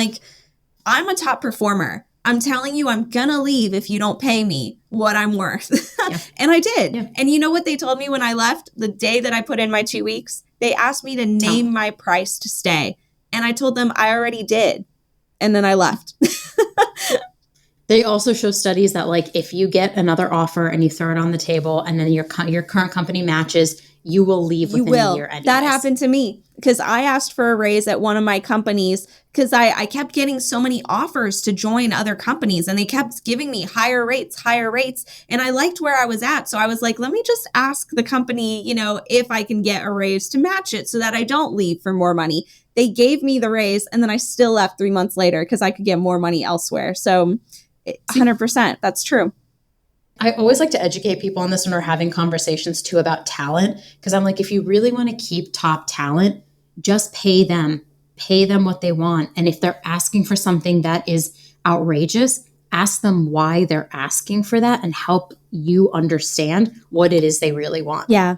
I'm a top performer. I'm telling you, I'm going to leave if you don't pay me what I'm worth. Yeah. And I did. Yeah. And you know what they told me when I left? The day that I put in my 2 weeks, they asked me to name my price to stay. And I told them I already did. And then I left. They also show studies that if you get another offer and you throw it on the table and then your current company matches, you will leave within a year anyways. That happened to me because I asked for a raise at one of my companies because I kept getting so many offers to join other companies and they kept giving me higher rates. And I liked where I was at. So I was like, let me just ask the company, if I can get a raise to match it so that I don't leave for more money. They gave me the raise and then I still left 3 months later because I could get more money elsewhere. So 100%, that's true. I always like to educate people on this when we're having conversations too about talent, because I'm if you really want to keep top talent, just pay them what they want. And if they're asking for something that is outrageous, ask them why they're asking for that and help you understand what it is they really want. Yeah.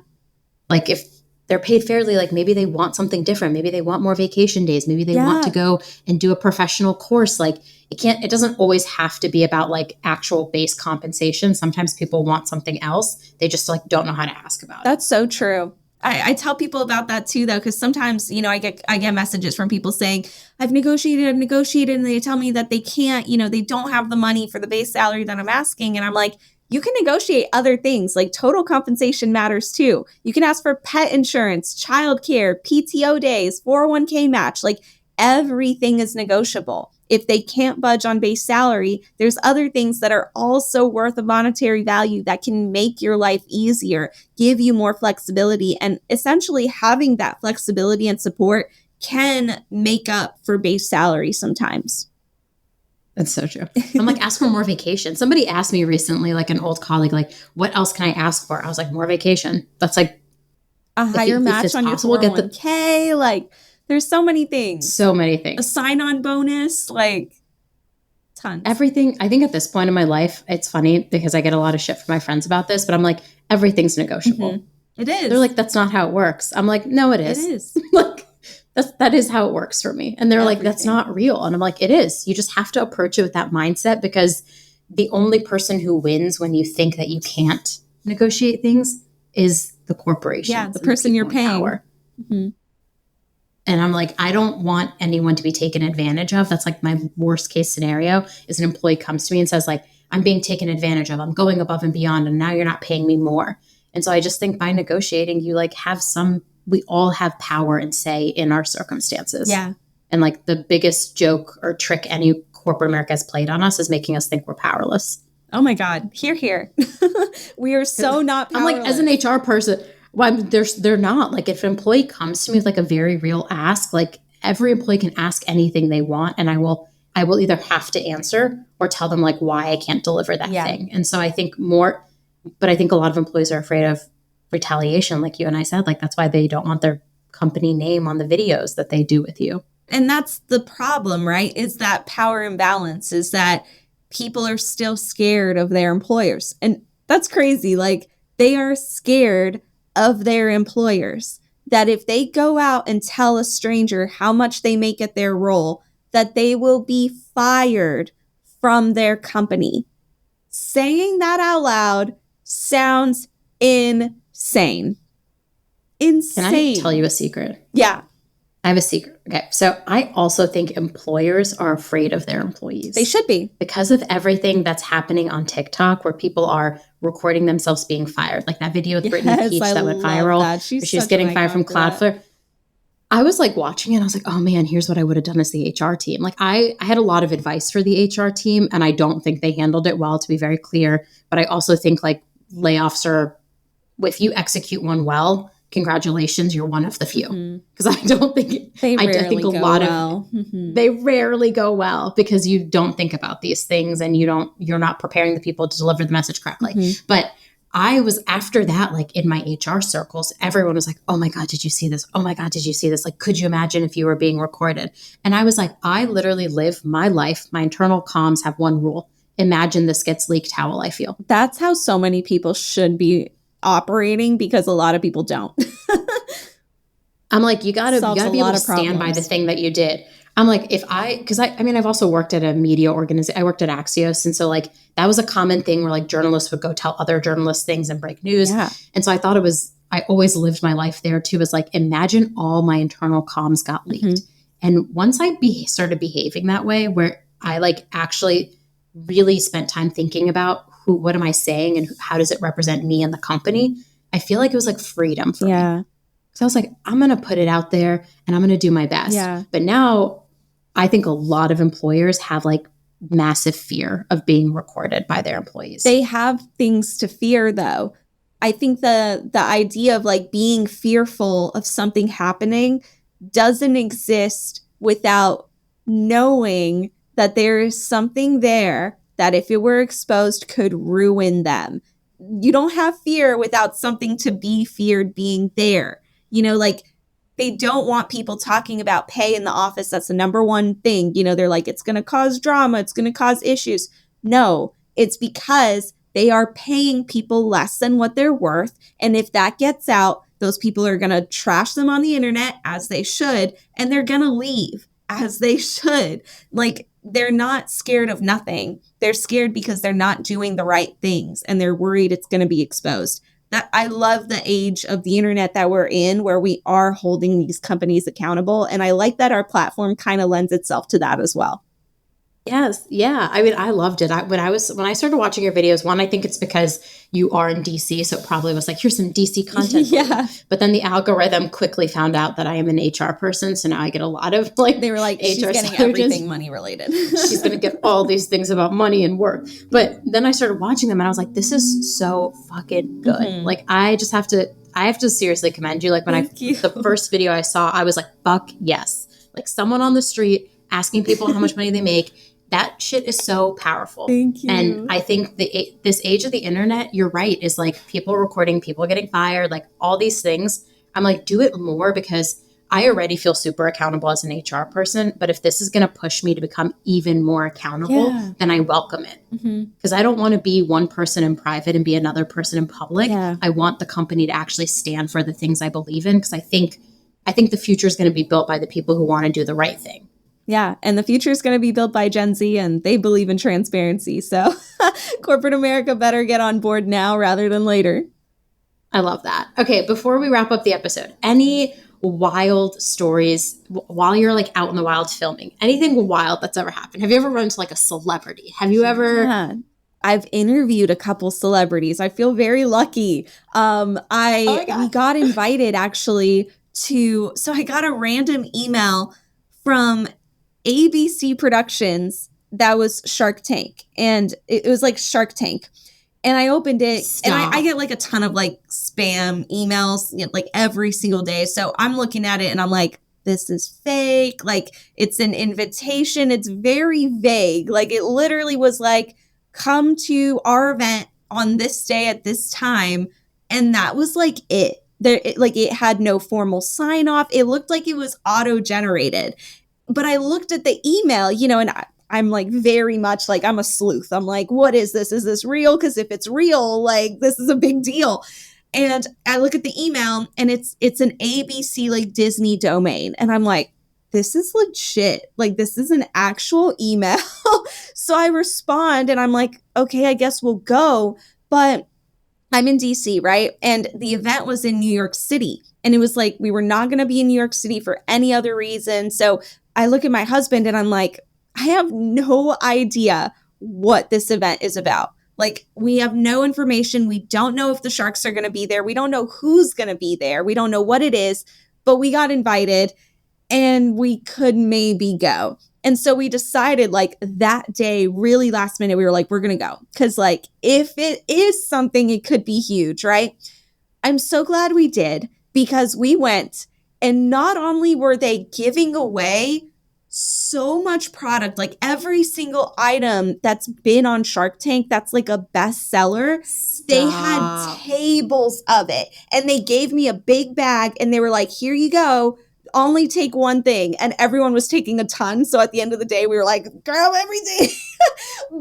If they're paid fairly, maybe they want something different. Maybe they want more vacation days. Maybe they want to go and do a professional course. It doesn't always have to be about actual base compensation. Sometimes people want something else. They just don't know how to ask about it. That's so true. I tell people about that too, though, because sometimes, I get messages from people saying, I've negotiated, and they tell me that they can't, they don't have the money for the base salary that I'm asking. And I'm like, you can negotiate other things, total compensation matters too. You can ask for pet insurance, childcare, PTO days, 401k match, everything is negotiable. if they can't budge on base salary, there's other things that are also worth a monetary value that can make your life easier, give you more flexibility. And essentially having that flexibility and support can make up for base salary sometimes. That's so true. I'm like, ask for more vacation. Somebody asked me recently, like an old colleague, like, what else can I ask for? I was like, more vacation. That's like a higher match on your 401k. Like, there's so many things. So many things. A sign-on bonus, like tons. Everything. I think at this point in my life, it's funny because I get a lot of shit from my friends about this, but I'm like, everything's negotiable. Mm-hmm. It is. They're like, that's not how it works. I'm like, no, it is. It is. Like, that is how it works for me. And they're like, that's not real. And I'm like, it is. You just have to approach it with that mindset, because the only person who wins when you think that you can't negotiate things is the corporation. Yeah, the person you're paying. Mm-hmm. And I'm like, I don't want anyone to be taken advantage of. That's like my worst case scenario, is an employee comes to me and says like, I'm being taken advantage of. I'm going above and beyond, and now you're not paying me more. And so I just think by negotiating, you like we all have power and say in our circumstances. Yeah. And like the biggest joke or trick any corporate America has played on us is making us think we're powerless. Oh my God. Hear. We are so not powerless. I'm like, as an HR person, well, they're not. Like if an employee comes to me with like a very real ask, like every employee can ask anything they want, and I will either have to answer or tell them like why I can't deliver that thing. And so I think but I think a lot of employees are afraid of retaliation, like you and I said. Like that's why they don't want their company name on the videos that they do with you. And that's the problem, right? Is that power imbalance, is that people are still scared of their employers. And that's crazy. Like they are scared of their employers, that if they go out and tell a stranger how much they make at their role, that they will be fired from their company. Saying that out loud sounds insane. Insane. Can I tell you a secret? Yeah. I have a secret. Okay. So I also think employers are afraid of their employees. They should be. Because of everything that's happening on TikTok, where people are recording themselves being fired. Like that video with Brittany Peach that went viral. That. She was getting fired from Cloudflare. I was like watching it. I was like, oh man, here's what I would have done as the HR team. Like I had a lot of advice for the HR team, and I don't think they handled it well, to be very clear. But I also think like layoffs are, if you execute one well, congratulations, you're one of the few. Because I don't think they rarely go well, because you don't think about these things, and you're not preparing the people to deliver the message correctly. But I was, after that, like in my HR circles, everyone was like, oh my God, did you see this? Oh my God, did you see this? Like, could you imagine if you were being recorded? And I was like, I literally live my life. My internal comms have one rule. Imagine this gets leaked. How will I feel? That's how so many people should be operating, because a lot of people don't. I'm like, you gotta be able to stand by the thing that you did. I'm like, I've also worked at a media organization. I worked at Axios. And so like, that was a common thing where like journalists would go tell other journalists things and break news. Yeah. And so I thought I always lived my life there too, was like, imagine all my internal comms got leaked. And once I started behaving that way, where I like actually really spent time thinking about what am I saying and how does it represent me and the company, I feel like it was like freedom for me. So I was like, I'm going to put it out there and I'm going to do my best. Yeah. But now I think a lot of employers have like massive fear of being recorded by their employees. They have things to fear though. I think the idea of like being fearful of something happening doesn't exist without knowing that there is something there that if it were exposed could ruin them. You don't have fear without something to be feared being there. You know, like they don't want people talking about pay in the office. That's the number one thing. You know, they're like, it's going to cause drama. It's going to cause issues. No, it's because they are paying people less than what they're worth. And if that gets out, those people are going to trash them on the internet, as they should, and they're going to leave, as they should. Like, they're not scared of nothing. They're scared because they're not doing the right things, and they're worried it's going to be exposed. That I love the age of the internet that we're in, where we are holding these companies accountable. And I like that our platform kind of lends itself to that as well. Yes. Yeah. I mean, I loved it. When I started watching your videos, one, I think it's because you are in DC. So it probably was like, here's some DC content for you. Yeah. But then the algorithm quickly found out that I am an HR person. So now I get a lot of like They were like, she's HR getting suggestions. everything money related. She's going to get all these things about money and work. But then I started watching them and I was like, this is so fucking good. Mhm. Like, I have to seriously commend you. Like Thank you. the first video I saw, I was like, fuck yes. Like someone on the street asking people how much money they make. That shit is so powerful. Thank you. And I think this age of the internet, you're right, is like people recording, people getting fired, like all these things. I'm like, do it more because I already feel super accountable as an HR person. But if this is going to push me to become even more accountable, then I welcome it. Because I don't want to be one person in private and be another person in public. Yeah. I want the company to actually stand for the things I believe in because I think the future is going to be built by the people who want to do the right thing. Yeah, and the future is going to be built by Gen Z, and they believe in transparency. So corporate America better get on board now rather than later. I love that. Okay, before we wrap up the episode, any wild stories while you're like out in the wild filming? Anything wild that's ever happened? Have you ever run into like a celebrity? Have you ever... Yeah. I've interviewed a couple celebrities. I feel very lucky. We got invited actually so I got a random email from ABC Productions that was Shark Tank, and it was like Shark Tank. And I opened it, and I get like a ton of like spam emails, like every single day. So I'm looking at it and I'm like, this is fake. Like it's an invitation. It's very vague. Like it literally was like, come to our event on this day at this time. And that was like it. It had no formal sign off. It looked like it was auto generated. But I looked at the email, and I'm like very much like I'm a sleuth. I'm like, what is this? Is this real? Because if it's real, like this is a big deal. And I look at the email and it's an ABC like Disney domain. And I'm like, this is legit. Like this is an actual email. So I respond and I'm like, okay, I guess we'll go. But I'm in DC, right? And the event was in New York City. And it was like, we were not going to be in New York City for any other reason. So I look at my husband and I'm like, I have no idea what this event is about. Like, we have no information. We don't know if the sharks are going to be there. We don't know who's going to be there. We don't know what it is, but we got invited and we could maybe go. And so we decided like that day, really last minute, we were like, we're going to go. Because like, if it is something, it could be huge, right? I'm so glad we did because we went and not only were they giving away so much product, like every single item that's been on Shark Tank, that's like a bestseller. They had tables of it and they gave me a big bag and they were like, here you go. Only take one thing. And everyone was taking a ton. So at the end of the day, we were like, grab everything.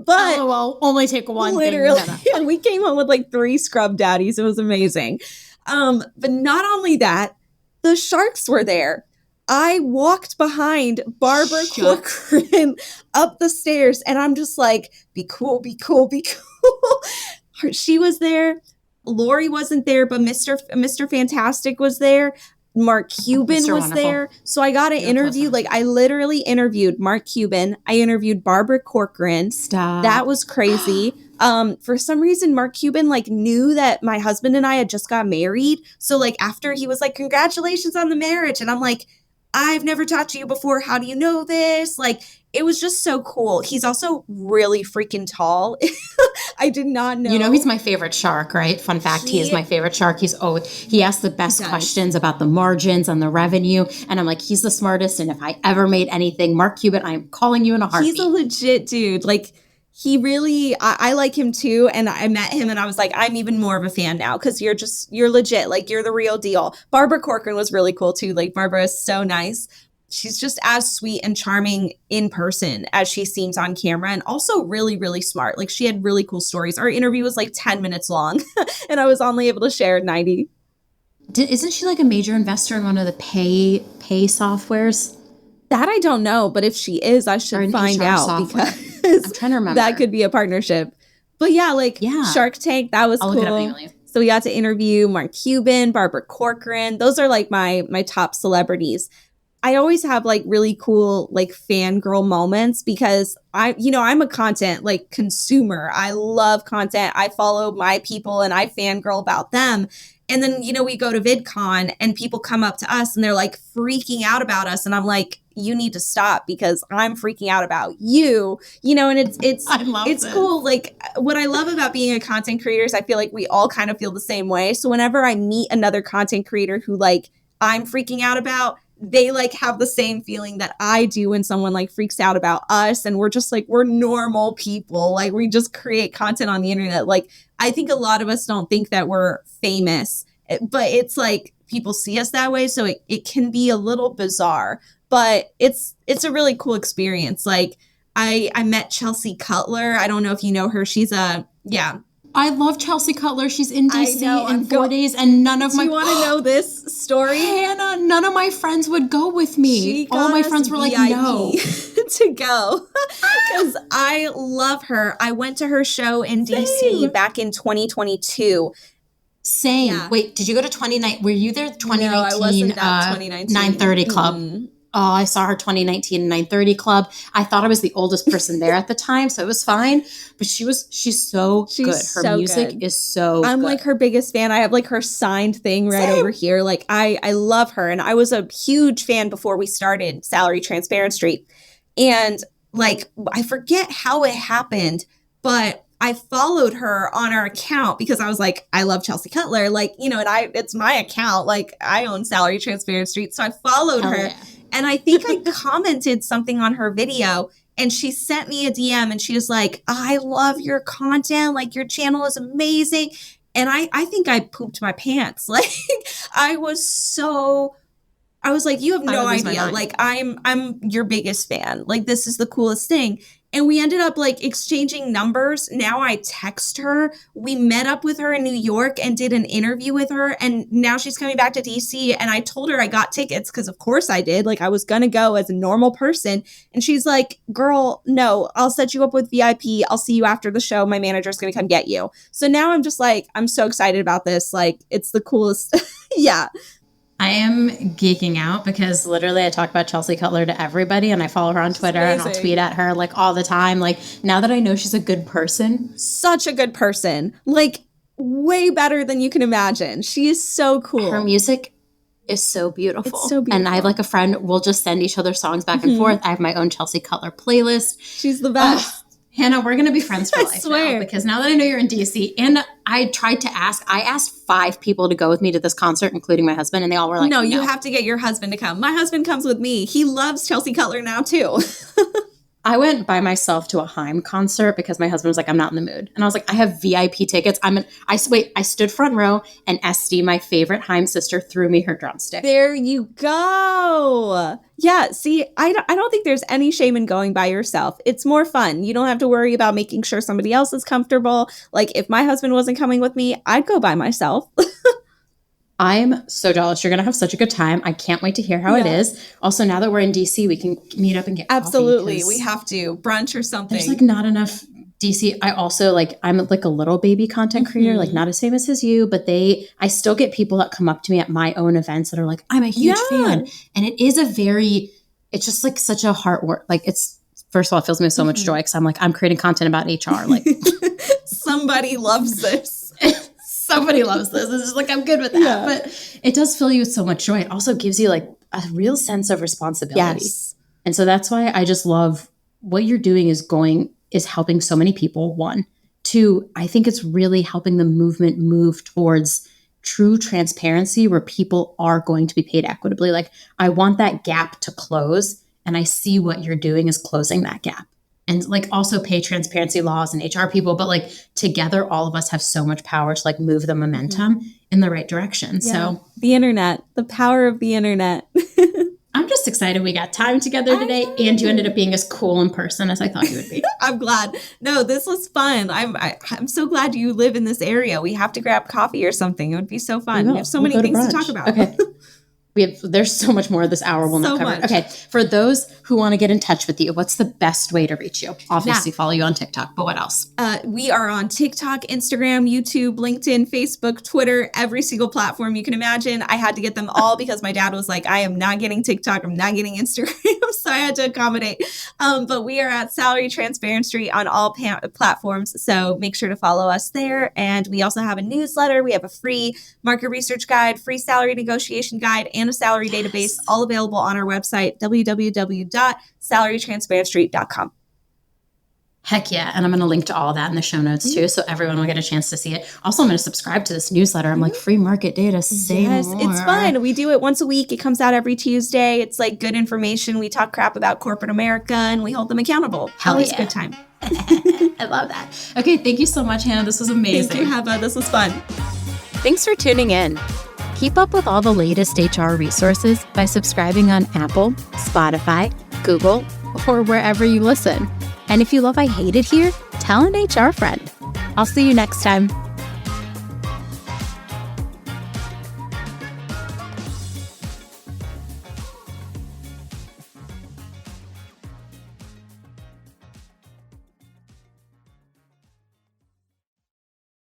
But only take one literally, thing. And we came home with like 3 scrub daddies. It was amazing. But not only that, the sharks were there. I walked behind Barbara Corcoran up the stairs and I'm just like, be cool, be cool, be cool. She was there. Lori wasn't there, but Mr. Fantastic was there. Mark Cuban was there. So I got an interview. Like I literally interviewed Mark Cuban. I interviewed Barbara Corcoran. Stop. That was crazy. For some reason, Mark Cuban like knew that my husband and I had just got married. So like after he was like, congratulations on the marriage. And I'm like, I've never talked to you before. How do you know this? Like, it was just so cool. He's also really freaking tall. I did not know. You know, he's my favorite shark, right? Fun fact, he is my favorite shark. He asks the best questions about the margins and the revenue. And I'm like, he's the smartest. And if I ever made anything, Mark Cuban, I'm calling you in a heartbeat. He's a legit dude. Like, he really, I like him too. And I met him and I was like, I'm even more of a fan now because you're legit. Like, you're the real deal. Barbara Corcoran was really cool too. Like, Barbara is so nice. She's just as sweet and charming in person as she seems on camera and also really, really smart. Like, she had really cool stories. Our interview was like 10 minutes long and I was only able to share 90. Isn't she like a major investor in one of the pay softwares? That I don't know, but if she is, I should find out because I'm trying to remember. That could be a partnership. But yeah, Shark Tank, that was cool. Look it up, Emily. So we got to interview Mark Cuban, Barbara Corcoran. Those are like my top celebrities. I always have like really cool like fangirl moments because I'm a content like consumer. I love content. I follow my people and I fangirl about them. And then, we go to VidCon and people come up to us and they're like freaking out about us. And I'm like, you need to stop because I'm freaking out about you, and it's cool. Like what I love about being a content creator is I feel like we all kind of feel the same way. So whenever I meet another content creator who like I'm freaking out about, they like have the same feeling that I do when someone like freaks out about us. And we're just like, we're normal people. Like we just create content on the internet. Like I think a lot of us don't think that we're famous, but it's like people see us that way. So it can be a little bizarre, but it's a really cool experience. Like I met Chelsea Cutler. I don't know if you know her. She's I love Chelsea Cutler. She's in DC in 4 days, and none of my... Do you want to know this story? Hannah, none of my friends would go with me. All my friends were like, no. to go because I love her. I went to her show in DC back in 2022. Same. Yeah. Wait, did you go to 2019? Were you there 2019? No, I wasn't at 2019. 930 Club. Mm-hmm. Oh, I saw her 2019 930 Club. I thought I was the oldest person there at the time, so it was fine. But she's so good. Her music is so good. I'm like her biggest fan. I have like her signed thing right over here. Like I love her. And I was a huge fan before we started Salary Transparent Street. And like, I forget how it happened, but I followed her on our account because I was like, I love Chelsea Cutler. Like, and it's my account. Like I own Salary Transparent Street. So I followed her. Yeah. And I think I commented something on her video and she sent me a DM and she was like, I love your content. Like your channel is amazing. And I think I pooped my pants. Like I was like, you have no idea. Like I'm your biggest fan. Like this is the coolest thing. And we ended up like exchanging numbers. Now I text her. We met up with her in New York and did an interview with her. And now she's coming back to DC. And I told her I got tickets because of course I did. Like I was going to go as a normal person. And she's like, girl, no, I'll set you up with VIP. I'll see you after the show. My manager's going to come get you. So now I'm just like, I'm so excited about this. Like it's the coolest. Yeah. I am geeking out because literally I talk about Chelsea Cutler to everybody and I follow her on Twitter and I'll tweet at her like all the time. Like now that I know she's a good person. Such a good person. Like way better than you can imagine. She is so cool. Her music is so beautiful. It's so beautiful. And I have like a friend, we'll just send each other songs back and forth. I have my own Chelsea Cutler playlist. She's the best. Hannah, we're going to be friends for life now because now that I know you're in DC and I asked 5 people to go with me to this concert, including my husband, and they all were like, no. You have to get your husband to come. My husband comes with me. He loves Chelsea Cutler now too. I went by myself to a Haim concert because my husband was like, I'm not in the mood. And I was like, I have VIP tickets. I stood front row and SD, my favorite Haim sister, threw me her drumstick. There you go. Yeah, see, I don't think there's any shame in going by yourself. It's more fun. You don't have to worry about making sure somebody else is comfortable. Like if my husband wasn't coming with me, I'd go by myself. I'm so jealous. You're going to have such a good time. I can't wait to hear how it is. Also, now that we're in DC, we can meet up and get Absolutely. We have to. Brunch or something. There's like not enough DC. I also I'm like a little baby content creator, like not as famous as you, but I still get people that come up to me at my own events that are like, I'm a huge fan. And it is it's just like such a heart work. Like first of all, it fills me with so much joy because I'm like, I'm creating content about HR. Like somebody loves this. Somebody loves this. It's just like, I'm good with that. Yeah. But it does fill you with so much joy. It also gives you like a real sense of responsibility. Yes. And so that's why I just love what you're doing is helping so many people. 1, 2, I think it's really helping the movement move towards true transparency where people are going to be paid equitably. Like I want that gap to close. And I see what you're doing is closing that gap. And like also pay transparency laws and HR people, but like together, all of us have so much power to like move the momentum in the right direction. Yeah. So the internet, the power of the internet. I'm just excited we got time together today and you ended up being as cool in person as I thought you would be. I'm glad. No, this was fun. I'm so glad you live in this area. We have to grab coffee or something. It would be so fun. We have so many things to talk about. Okay. There's so much more this hour we'll not cover. Okay, for those who want to get in touch with you, what's the best way to reach you? Obviously, follow you on TikTok, but what else? We are on TikTok, Instagram, YouTube, LinkedIn, Facebook, Twitter, every single platform you can imagine. I had to get them all because my dad was like, I am not getting TikTok, I'm not getting Instagram, so I had to accommodate. But we are at Salary Transparency on all platforms, so make sure to follow us there. And we also have a newsletter. We have a free market research guide, free salary negotiation guide, and a salary database, all available on our website, www.salarytransparency.com. Heck yeah. And I'm going to link to all that in the show notes too, so everyone will get a chance to see it. Also, I'm going to subscribe to this newsletter. I'm like, free market data, say more. It's fun. We do it once a week. It comes out every Tuesday. It's like good information. We talk crap about corporate America and we hold them accountable. Always a good time. I love that. Okay, thank you so much, Hannah. This was amazing. Thank you, Hebba. This was fun. Thanks for tuning in. Keep up with all the latest HR resources by subscribing on Apple, Spotify, Google, or wherever you listen. And if you love I Hate It Here, tell an HR friend. I'll see you next time.